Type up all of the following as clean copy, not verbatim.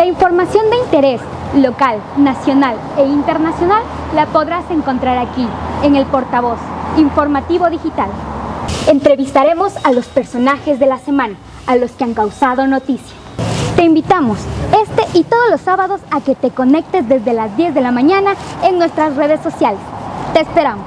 La información de interés local, nacional e internacional la podrás encontrar aquí, en el Portavoz, Informativo Digital. Entrevistaremos a los personajes de la semana, a los que han causado noticia. Te invitamos este y todos los sábados a que te conectes desde las 10 de la mañana en nuestras redes sociales. Te esperamos.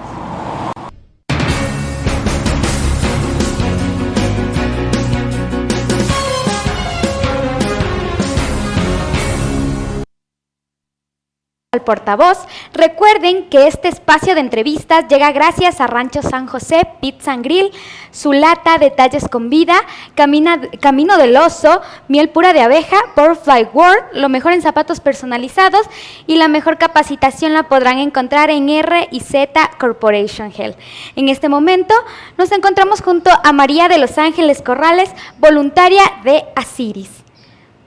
Al Portavoz, recuerden que este espacio de entrevistas llega gracias a Rancho San José, Pizza and Grill, Zulata, Detalles con Vida, Camino del Oso, Miel Pura de Abeja, Butterfly World, lo mejor en zapatos personalizados y la mejor capacitación la podrán encontrar en R&Z Corporation Health. En este momento nos encontramos junto a María de Los Ángeles Corrales, voluntaria de Asiris.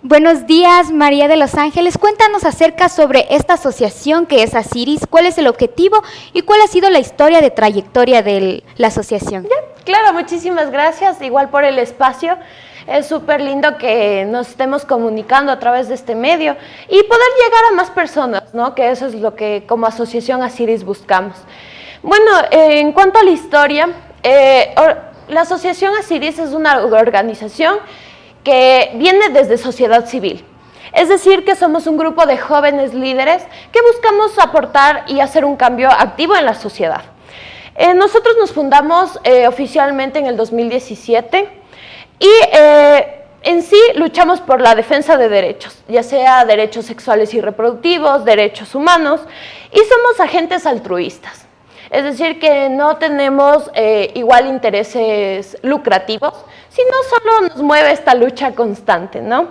Buenos días, María de Los Ángeles. Cuéntanos acerca sobre esta asociación que es Asiris, cuál es el objetivo y cuál ha sido la historia de trayectoria de la asociación. Ya, claro, muchísimas gracias, igual por el espacio. Es súper lindo que nos estemos comunicando a través de este medio y poder llegar a más personas, ¿no? Que eso es lo que como asociación Asiris buscamos. Bueno, en cuanto a la historia, la asociación Asiris es una organización que viene desde sociedad civil. Es decir, que somos un grupo de jóvenes líderes que buscamos aportar y hacer un cambio activo en la sociedad. Nosotros nos fundamos oficialmente en el 2017 y en sí luchamos por la defensa de derechos, ya sea derechos sexuales y reproductivos, derechos humanos, y somos agentes altruistas. Es decir, que no tenemos igual intereses lucrativos, sino solo nos mueve esta lucha constante, ¿no?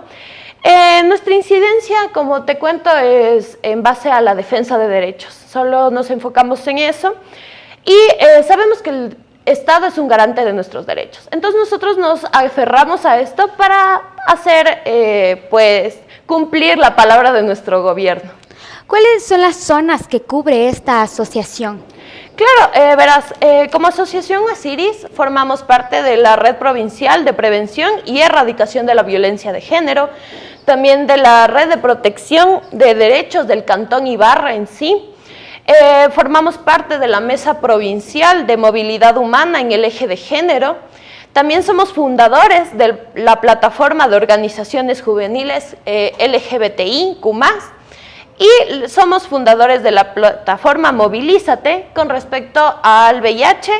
Nuestra incidencia, como te cuento, es en base a la defensa de derechos. Solo nos enfocamos en eso y sabemos que el Estado es un garante de nuestros derechos. Entonces nosotros nos aferramos a esto para hacer, pues, cumplir la palabra de nuestro gobierno. ¿Cuáles son las zonas que cubre esta asociación? Claro, verás, como asociación Asiris formamos parte de la Red Provincial de Prevención y Erradicación de la Violencia de Género, también de la Red de Protección de Derechos del Cantón Ibarra en sí. Formamos parte de la Mesa Provincial de Movilidad Humana en el eje de género. También somos fundadores de la Plataforma de Organizaciones Juveniles LGBTIQ+. Y somos fundadores de la plataforma Movilízate con respecto al VIH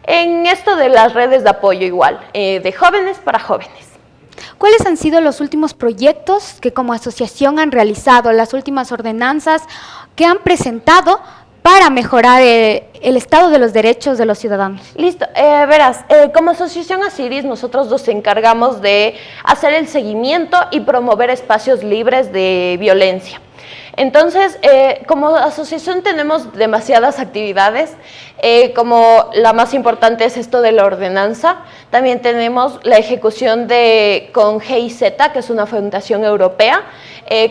en esto de las redes de apoyo igual, de jóvenes para jóvenes. ¿Cuáles han sido los últimos proyectos que como asociación han realizado, las últimas ordenanzas que han presentado para mejorar el estado de los derechos de los ciudadanos? Listo, verás, como asociación Asiris nosotros nos encargamos de hacer el seguimiento y promover espacios libres de violencia. Entonces, como asociación tenemos demasiadas actividades, como la más importante es esto de la ordenanza. También tenemos la ejecución con GIZ, que es una fundación europea,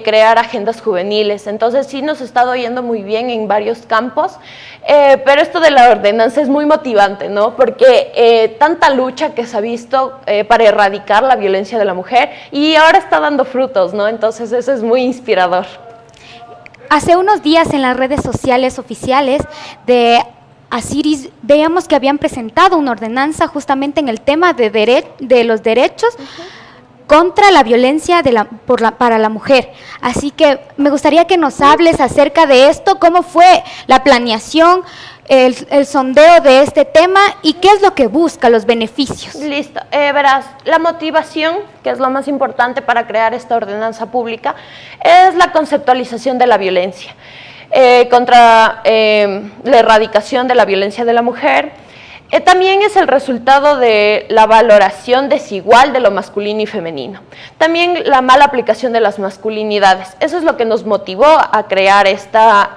crear agendas juveniles. Entonces sí nos ha estado yendo muy bien en varios campos, pero esto de la ordenanza es muy motivante, ¿no? Porque tanta lucha que se ha visto para erradicar la violencia de la mujer y ahora está dando frutos, ¿no? Entonces eso es muy inspirador. Hace unos días en las redes sociales oficiales de Asiris veíamos que habían presentado una ordenanza justamente en el tema de los derechos contra la violencia para la mujer. Así que me gustaría que nos hables acerca de esto, cómo fue la planeación, el sondeo de este tema y qué es lo que busca, los beneficios. Listo, verás, la motivación, que es lo más importante para crear esta ordenanza pública, es la conceptualización de la violencia, contra la erradicación de la violencia de la mujer. También es el resultado de la valoración desigual de lo masculino y femenino. También la mala aplicación de las masculinidades. Eso es lo que nos motivó a crear esta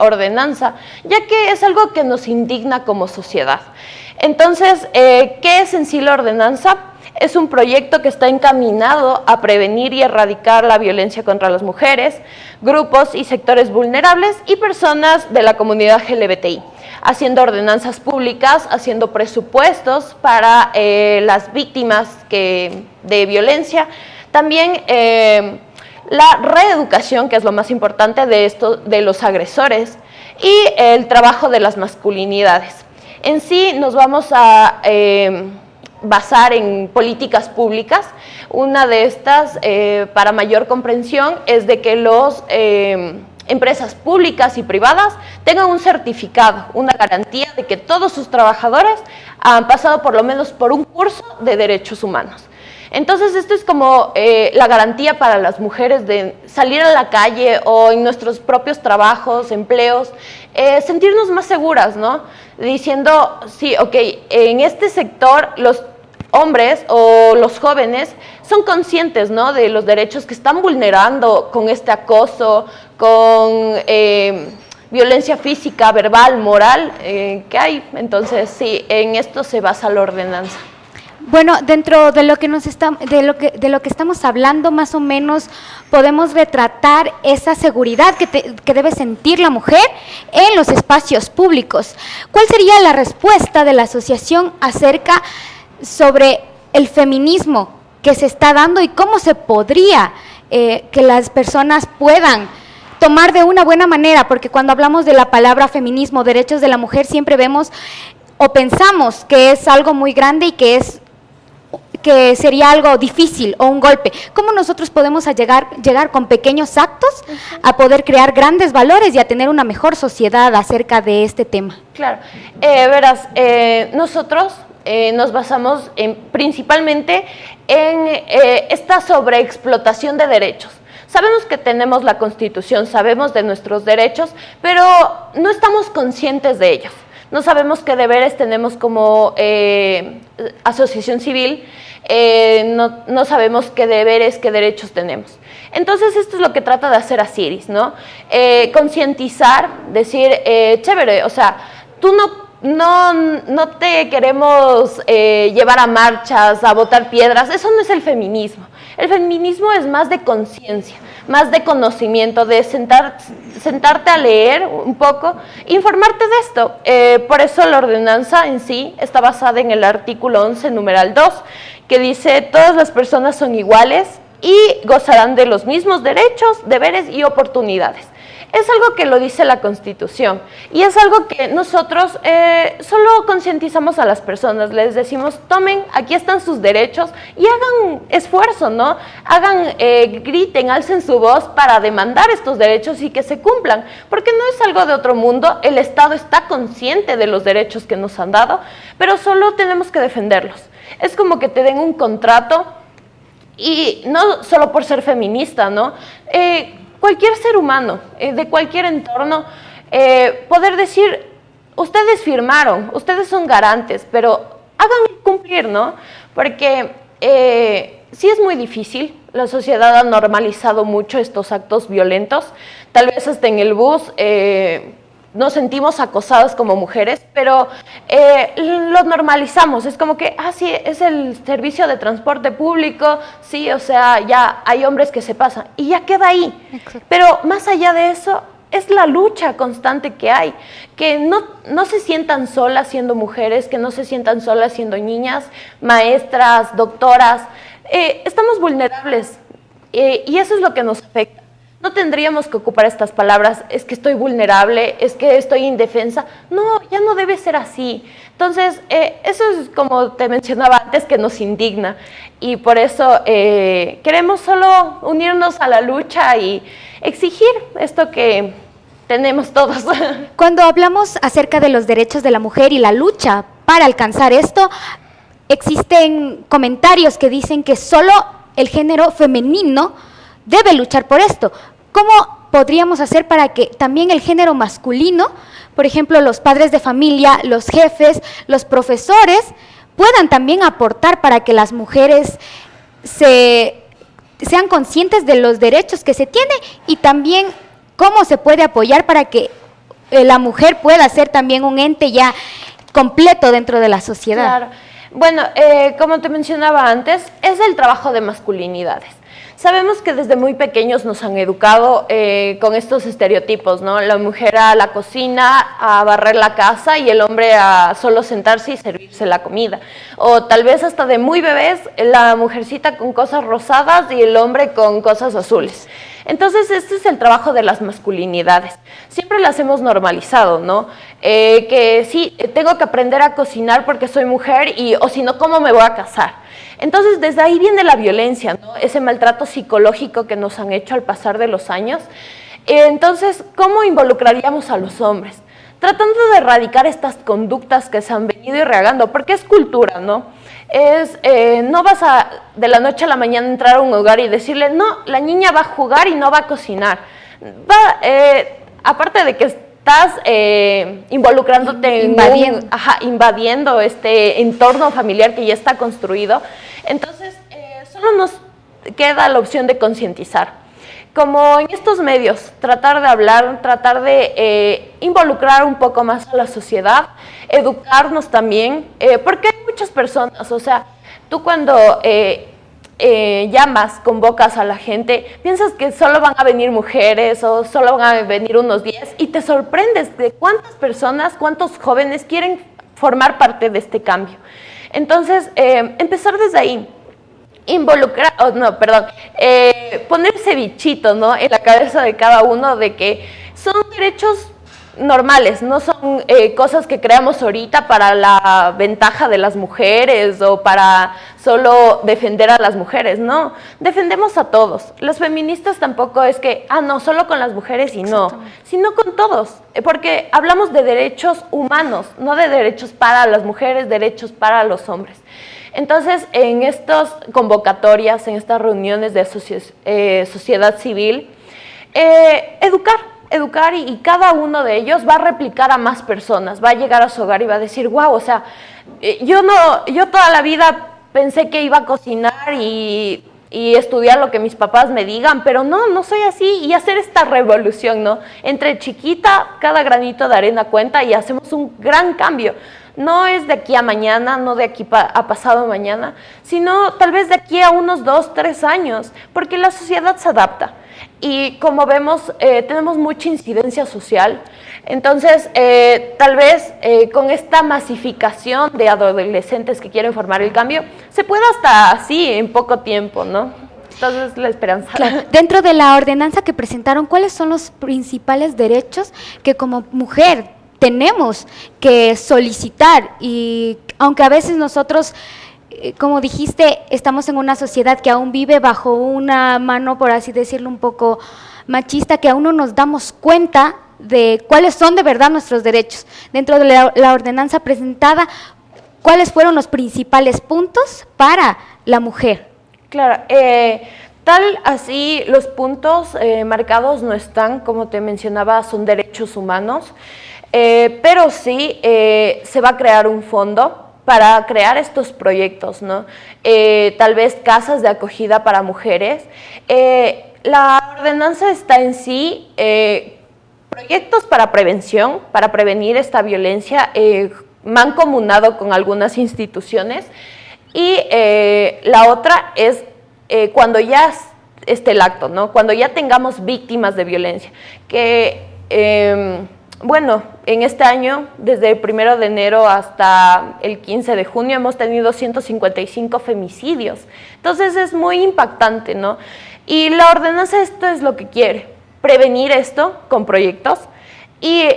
ordenanza, ya que es algo que nos indigna como sociedad. Entonces, ¿qué es en sí la ordenanza? Es un proyecto que está encaminado a prevenir y erradicar la violencia contra las mujeres, grupos y sectores vulnerables y personas de la comunidad LGBTI, haciendo ordenanzas públicas, haciendo presupuestos para las víctimas de violencia. También la reeducación, que es lo más importante de esto, de los agresores, y el trabajo de las masculinidades. En sí nos vamos a basar en políticas públicas. Una de estas, para mayor comprensión, es de que los empresas públicas y privadas tengan un certificado, una garantía de que todos sus trabajadores han pasado por lo menos por un curso de derechos humanos. Entonces, esto es como la garantía para las mujeres de salir a la calle o en nuestros propios trabajos, empleos, sentirnos más seguras, ¿no? Diciendo, sí, ok, en este sector los hombres o los jóvenes son conscientes, ¿no?, de los derechos que están vulnerando con este acoso, con violencia física, verbal, moral que hay. Entonces, sí, en esto se basa la ordenanza. Bueno, dentro de lo que de lo que estamos hablando, más o menos podemos retratar esa seguridad que debe sentir la mujer en los espacios públicos. ¿Cuál sería la respuesta de la asociación acerca sobre el feminismo que se está dando y cómo se podría que las personas puedan tomar de una buena manera? Porque cuando hablamos de la palabra feminismo, derechos de la mujer, siempre vemos o pensamos que es algo muy grande y que sería algo difícil o un golpe. ¿Cómo nosotros podemos llegar con pequeños actos a poder crear grandes valores y a tener una mejor sociedad acerca de este tema? Claro, verás, nosotros nos basamos principalmente en esta sobreexplotación de derechos. Sabemos que tenemos la Constitución, sabemos de nuestros derechos, pero no estamos conscientes de ellos. No sabemos qué deberes tenemos como asociación civil, no sabemos qué deberes, qué derechos tenemos. Entonces, esto es lo que trata de hacer Asiris, ¿no? Concientizar, decir, chévere, o sea, tú no te queremos llevar a marchas, a botar piedras, eso no es el feminismo. El feminismo es más de conciencia, más de conocimiento, de sentarte a leer un poco, informarte de esto. Por eso la ordenanza en sí está basada en el artículo 11, numeral 2, que dice: todas las personas son iguales y gozarán de los mismos derechos, deberes y oportunidades. Es algo que lo dice la Constitución y es algo que nosotros solo concientizamos a las personas, les decimos, tomen, aquí están sus derechos y hagan esfuerzo, ¿no? Griten, alcen su voz para demandar estos derechos y que se cumplan, porque no es algo de otro mundo, el Estado está consciente de los derechos que nos han dado, pero solo tenemos que defenderlos. Es como que te den un contrato y no solo por ser feminista, ¿no? Cualquier ser humano, de cualquier entorno, poder decir, ustedes firmaron, ustedes son garantes, pero hagan cumplir, ¿no? Porque sí es muy difícil, la sociedad ha normalizado mucho estos actos violentos, tal vez hasta en el bus nos sentimos acosadas como mujeres, pero lo normalizamos, es como que, sí, es el servicio de transporte público, sí, o sea, ya hay hombres que se pasan, y ya queda ahí. Exacto. Pero más allá de eso, es la lucha constante que hay, que no se sientan solas siendo mujeres, que no se sientan solas siendo niñas, maestras, doctoras, estamos vulnerables, y eso es lo que nos afecta. No tendríamos que ocupar estas palabras, es que estoy vulnerable, es que estoy indefensa. No, ya no debe ser así. Entonces, eso es como te mencionaba antes, que nos indigna. Y por eso queremos solo unirnos a la lucha y exigir esto que tenemos todos. Cuando hablamos acerca de los derechos de la mujer y la lucha para alcanzar esto, existen comentarios que dicen que solo el género femenino debe luchar por esto. ¿Cómo podríamos hacer para que también el género masculino, por ejemplo, los padres de familia, los jefes, los profesores, puedan también aportar para que las mujeres sean conscientes de los derechos que se tienen y también cómo se puede apoyar para que la mujer pueda ser también un ente ya completo dentro de la sociedad? Claro. Bueno, como te mencionaba antes, es el trabajo de masculinidades. Sabemos que desde muy pequeños nos han educado con estos estereotipos, ¿no? La mujer a la cocina, a barrer la casa y el hombre a solo sentarse y servirse la comida. O tal vez hasta de muy bebés, la mujercita con cosas rosadas y el hombre con cosas azules. Entonces, este es el trabajo de las masculinidades. Siempre las hemos normalizado, ¿no? Que sí, tengo que aprender a cocinar porque soy mujer o si no, ¿cómo me voy a casar? Entonces, desde ahí viene la violencia, ¿no? Ese maltrato psicológico que nos han hecho al pasar de los años. Entonces, ¿cómo involucraríamos a los hombres? Tratando de erradicar estas conductas que se han venido irragando, porque es cultura, ¿no? No vas a de la noche a la mañana entrar a un hogar y decirle, no, la niña va a jugar y no va a cocinar. Aparte de que estás involucrándote invadiendo este entorno familiar que ya está construido, entonces solo nos queda la opción de concientizar. Como en estos medios, tratar de hablar, tratar de involucrar un poco más a la sociedad, educarnos también, porque hay muchas personas, o sea, tú cuando llamas, convocas a la gente, piensas que solo van a venir mujeres o solo van a venir unos 10 y te sorprendes de cuántas personas, cuántos jóvenes quieren formar parte de este cambio. Entonces, empezar desde ahí. Poner ese bichito, ¿no?, en la cabeza de cada uno de que son derechos normales, no son cosas que creamos ahorita para la ventaja de las mujeres o para solo defender a las mujeres, no, defendemos a todos. Las feministas tampoco es que, no, solo con las mujeres y no, sino con todos, porque hablamos de derechos humanos, no de derechos para las mujeres, derechos para los hombres. Entonces, en estas convocatorias, en estas reuniones de sociedad civil, educar y cada uno de ellos va a replicar a más personas, va a llegar a su hogar y va a decir, wow, o sea, yo toda la vida pensé que iba a cocinar y estudiar lo que mis papás me digan, pero no soy así, y hacer esta revolución, ¿no? Entre chiquita, cada granito de arena cuenta y hacemos un gran cambio. No es de aquí a mañana, no de aquí a pasado mañana, sino tal vez de aquí a unos 2, 3 años, porque la sociedad se adapta. Y como vemos, tenemos mucha incidencia social. Entonces, tal vez con esta masificación de adolescentes que quieren formar el cambio, se puede hasta así en poco tiempo, ¿no? Entonces, la esperanza. Claro. Dentro de la ordenanza que presentaron, ¿cuáles son los principales derechos que como mujer tenemos que solicitar? Y aunque a veces nosotros, como dijiste, estamos en una sociedad que aún vive bajo una mano, por así decirlo, un poco machista, que aún no nos damos cuenta de cuáles son de verdad nuestros derechos. Dentro de la ordenanza presentada, ¿cuáles fueron los principales puntos para la mujer? Claro, tal así los puntos marcados no están, como te mencionaba, son derechos humanos. Pero sí se va a crear un fondo para crear estos proyectos, ¿no? Tal vez casas de acogida para mujeres. La ordenanza está en sí, proyectos para prevención, para prevenir esta violencia, mancomunado con algunas instituciones. Y la otra es cuando ya esté el acto, ¿no? Cuando ya tengamos víctimas de violencia, que bueno, en este año, desde el 1 de enero hasta el 15 de junio, hemos tenido 155 femicidios. Entonces, es muy impactante, ¿no? Y la ordenanza esto es lo que quiere, prevenir esto con proyectos y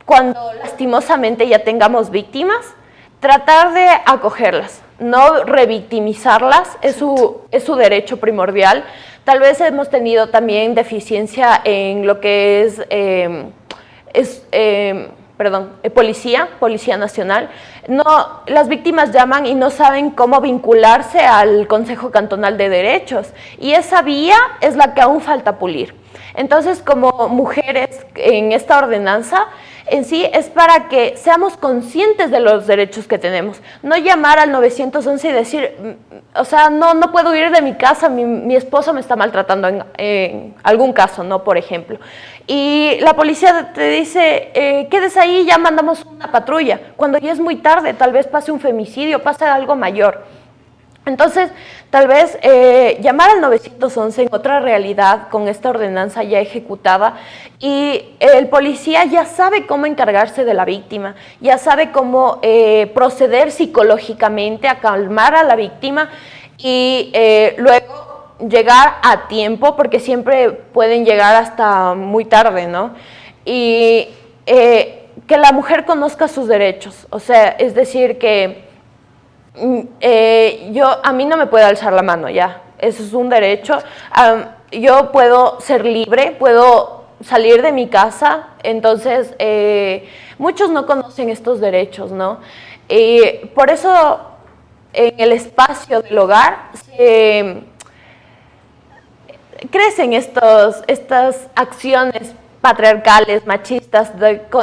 cuando lastimosamente ya tengamos víctimas, tratar de acogerlas, no revictimizarlas, es su derecho primordial. Tal vez hemos tenido también deficiencia en lo que es Policía Nacional. No, las víctimas llaman y no saben cómo vincularse al Consejo Cantonal de Derechos y esa vía es la que aún falta pulir. Entonces, como mujeres en esta ordenanza, en sí es para que seamos conscientes de los derechos que tenemos. No llamar al 911 y decir, o sea, no puedo huir de mi casa, mi esposo me está maltratando en algún caso, ¿no? Por ejemplo. Y la policía te dice, quédese ahí, ya mandamos una patrulla. Cuando ya es muy tarde, tal vez pase un femicidio, pase algo mayor. Entonces, tal vez llamar al 911 en otra realidad con esta ordenanza ya ejecutada y el policía ya sabe cómo encargarse de la víctima, ya sabe cómo proceder psicológicamente a calmar a la víctima y luego llegar a tiempo, porque siempre pueden llegar hasta muy tarde, ¿no? Y que la mujer conozca sus derechos, o sea, es decir, que a mí no me puede alzar la mano ya, eso es un derecho. Yo puedo ser libre, puedo salir de mi casa, entonces muchos no conocen estos derechos, ¿no? Por eso en el espacio del hogar crecen estas acciones patriarcales, machistas,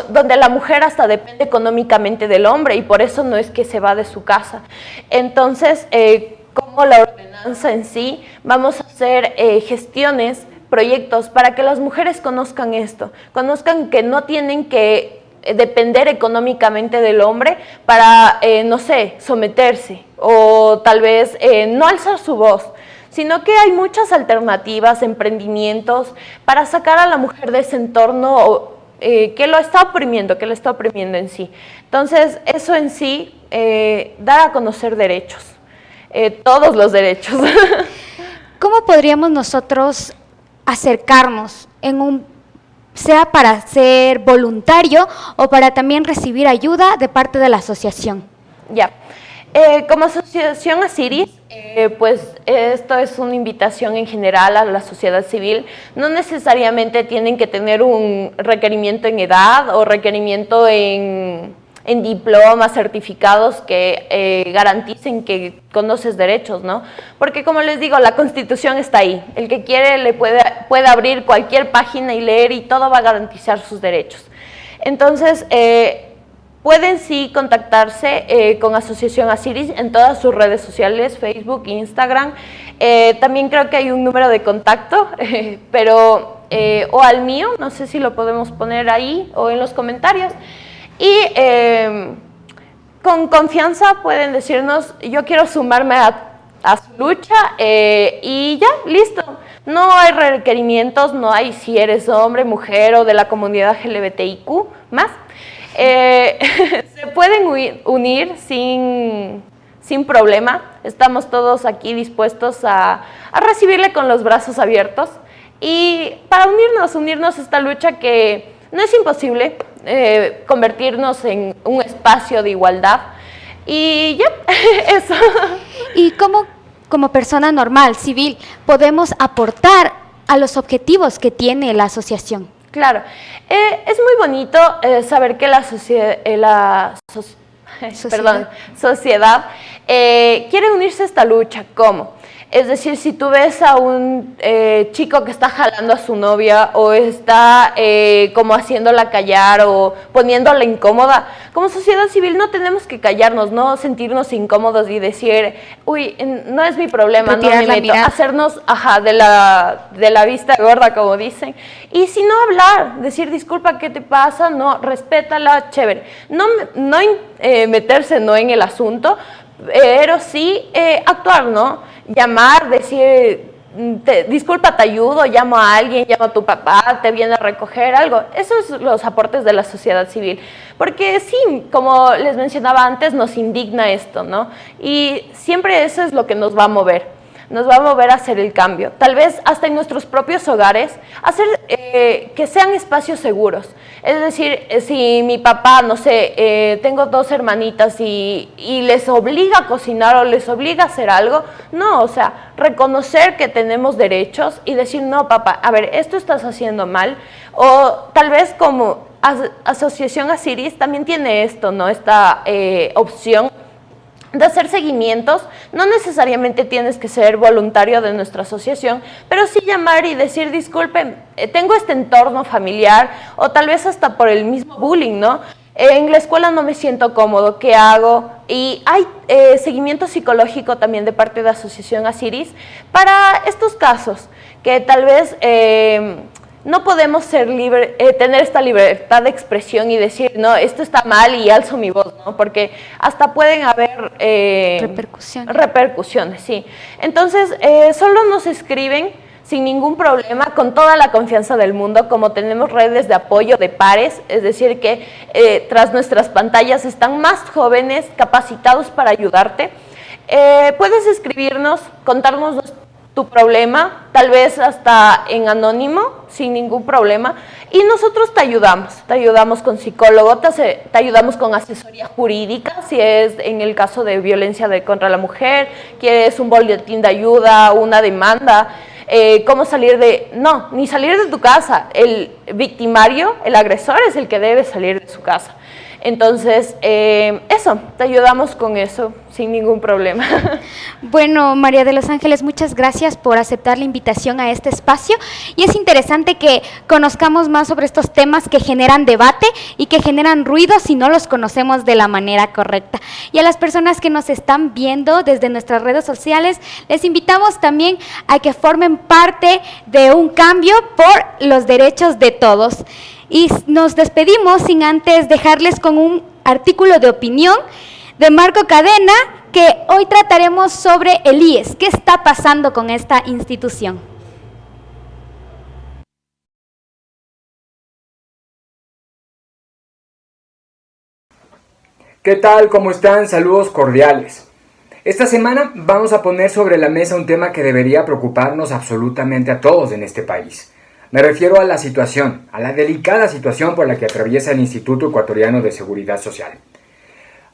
donde la mujer hasta depende económicamente del hombre y por eso no es que se va de su casa. Entonces, como la ordenanza en sí, vamos a hacer gestiones, proyectos para que las mujeres conozcan esto, conozcan que no tienen que depender económicamente del hombre para, no sé, someterse o tal vez no alzar su voz, sino que hay muchas alternativas, emprendimientos para sacar a la mujer de ese entorno que lo está oprimiendo, que lo está oprimiendo en sí. Entonces, eso en sí, dar a conocer derechos, todos los derechos. ¿Cómo podríamos nosotros acercarnos sea para ser voluntario o para también recibir ayuda de parte de la asociación? Ya. Como asociación Asiris, pues esto es una invitación en general a la sociedad civil. No necesariamente tienen que tener un requerimiento en edad o requerimiento en diplomas, certificados que garanticen que conoces derechos, ¿no? Porque como les digo, la Constitución está ahí. El que quiere puede abrir cualquier página y leer y todo va a garantizar sus derechos. Entonces, pueden sí contactarse con Asociación Asiris en todas sus redes sociales, Facebook, Instagram. También creo que hay un número de contacto, pero o al mío, no sé si lo podemos poner ahí o en los comentarios. Y con confianza pueden decirnos, yo quiero sumarme a su lucha y ya, listo. No hay requerimientos, no hay si eres hombre, mujer o de la comunidad LGBTIQ más. Se pueden unir sin problema. Estamos todos aquí dispuestos a recibirle con los brazos abiertos y para unirnos a esta lucha que no es imposible, convertirnos en un espacio de igualdad y ya, eso. ¿Y cómo, como persona normal, civil, podemos aportar a los objetivos que tiene la asociación? Claro, es muy bonito saber que la sociedad quiere unirse a esta lucha. ¿Cómo? Es decir, si tú ves a un chico que está jalando a su novia o está como haciéndola callar o poniéndola incómoda, como sociedad civil no tenemos que callarnos, no sentirnos incómodos y decir, uy, no es mi problema, no me meto, hacernos de la vista gorda, como dicen, y si no hablar, decir, disculpa, ¿qué te pasa? No, respétala, chévere, no meterse no en el asunto, pero sí actuar, ¿no? Llamar, decir, disculpa, te ayudo, llamo a alguien, llamo a tu papá, te viene a recoger algo. Esos son los aportes de la sociedad civil. Porque sí, como les mencionaba antes, nos indigna esto, ¿no? Y siempre eso es lo que nos va a mover. Nos va a mover a hacer el cambio. Tal vez hasta en nuestros propios hogares, hacer que sean espacios seguros. Es decir, si mi papá, no sé, tengo 2 hermanitas y les obliga a cocinar o les obliga a hacer algo, no, o sea, reconocer que tenemos derechos y decir, no, papá, a ver, esto estás haciendo mal. O tal vez como Asociación Asiris también tiene esto, ¿no? Esta opción de hacer seguimientos. No necesariamente tienes que ser voluntario de nuestra asociación, pero sí llamar y decir, disculpen, tengo este entorno familiar, o tal vez hasta por el mismo bullying, ¿no? En la escuela no me siento cómodo, ¿qué hago? Y hay seguimiento psicológico también de parte de la Asociación Asiris para estos casos, que tal vez no podemos tener esta libertad de expresión y decir, no, esto está mal y alzo mi voz, ¿no? Porque hasta pueden haber repercusiones, sí. Entonces, solo nos escriben sin ningún problema, con toda la confianza del mundo, como tenemos redes de apoyo de pares, es decir que tras nuestras pantallas están más jóvenes capacitados para ayudarte. Puedes escribirnos, contarnos tu problema, tal vez hasta en anónimo, sin ningún problema, y nosotros te ayudamos con psicólogo, te ayudamos con asesoría jurídica, si es en el caso de violencia contra la mujer, quieres un boletín de ayuda, una demanda, cómo salir ni salir de tu casa, el victimario, el agresor es el que debe salir de su casa. Entonces, eso, te ayudamos con eso sin ningún problema. Bueno, María de los Ángeles, muchas gracias por aceptar la invitación a este espacio, y es interesante que conozcamos más sobre estos temas que generan debate y que generan ruido si no los conocemos de la manera correcta. Y a las personas que nos están viendo desde nuestras redes sociales, les invitamos también a que formen parte de un cambio por los derechos de todos. Y nos despedimos sin antes dejarles con un artículo de opinión de Marco Cadena, que hoy trataremos sobre el IES. ¿Qué está pasando con esta institución? ¿Qué tal? ¿Cómo están? Saludos cordiales. Esta semana vamos a poner sobre la mesa un tema que debería preocuparnos absolutamente a todos en este país. Me refiero a la delicada situación por la que atraviesa el Instituto Ecuatoriano de Seguridad Social.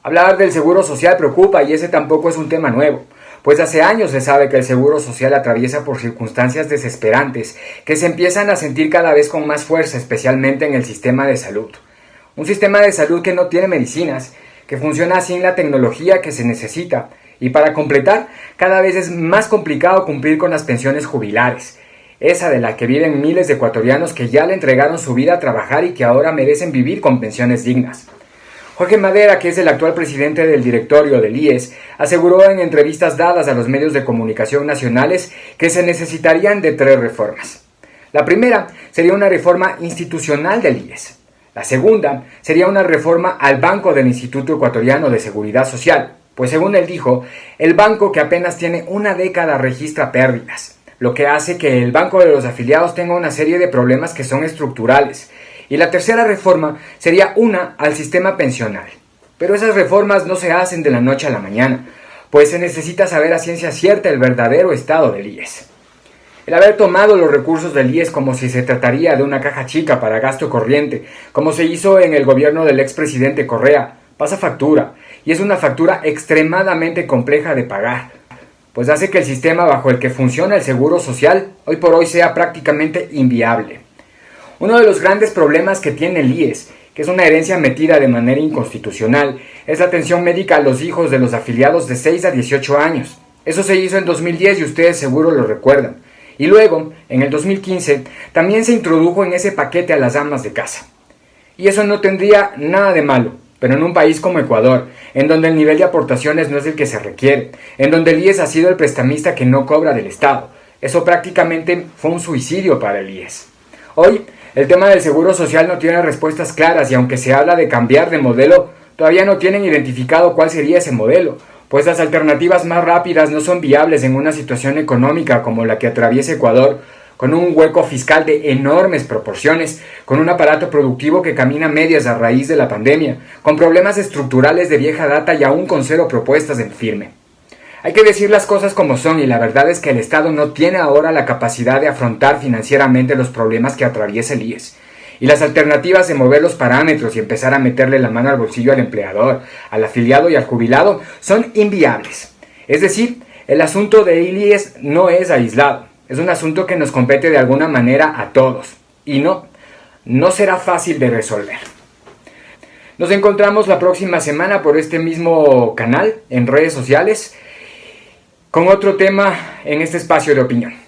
Hablar del seguro social preocupa, y ese tampoco es un tema nuevo, pues hace años se sabe que el seguro social atraviesa por circunstancias desesperantes que se empiezan a sentir cada vez con más fuerza, especialmente en el sistema de salud. Un sistema de salud que no tiene medicinas, que funciona sin la tecnología que se necesita, y para completar, cada vez es más complicado cumplir con las pensiones jubilares, esa de la que viven miles de ecuatorianos que ya le entregaron su vida a trabajar y que ahora merecen vivir con pensiones dignas. Jorge Madera, que es el actual presidente del directorio del IES, aseguró en entrevistas dadas a los medios de comunicación nacionales que se necesitarían de 3 reformas. La primera sería una reforma institucional del IES. La segunda sería una reforma al banco del Instituto Ecuatoriano de Seguridad Social, pues según él dijo, el banco, que apenas tiene una década, registra pérdidas, lo que hace que el banco de los afiliados tenga una serie de problemas que son estructurales. Y la tercera reforma sería una al sistema pensional. Pero esas reformas no se hacen de la noche a la mañana, pues se necesita saber a ciencia cierta el verdadero estado del IES. El haber tomado los recursos del IES como si se trataría de una caja chica para gasto corriente, como se hizo en el gobierno del expresidente Correa, pasa factura, y es una factura extremadamente compleja de pagar, pues hace que el sistema bajo el que funciona el seguro social hoy por hoy sea prácticamente inviable. Uno de los grandes problemas que tiene el IES, que es una herencia metida de manera inconstitucional, es la atención médica a los hijos de los afiliados de 6 a 18 años. Eso se hizo en 2010 y ustedes seguro lo recuerdan. Y luego, en el 2015, también se introdujo en ese paquete a las amas de casa. Y eso no tendría nada de malo, pero en un país como Ecuador, en donde el nivel de aportaciones no es el que se requiere, en donde el IES ha sido el prestamista que no cobra del Estado, eso prácticamente fue un suicidio para el IES. Hoy, el tema del seguro social no tiene respuestas claras, y aunque se habla de cambiar de modelo, todavía no tienen identificado cuál sería ese modelo, pues las alternativas más rápidas no son viables en una situación económica como la que atraviesa Ecuador, con un hueco fiscal de enormes proporciones, con un aparato productivo que camina a medias a raíz de la pandemia, con problemas estructurales de vieja data y aún con 0 propuestas en firme. Hay que decir las cosas como son, y la verdad es que el Estado no tiene ahora la capacidad de afrontar financieramente los problemas que atraviesa el IES. Y las alternativas de mover los parámetros y empezar a meterle la mano al bolsillo al empleador, al afiliado y al jubilado son inviables. Es decir, el asunto de IES no es aislado. Es un asunto que nos compete de alguna manera a todos, y no será fácil de resolver. Nos encontramos la próxima semana por este mismo canal, en redes sociales, con otro tema en este espacio de opinión.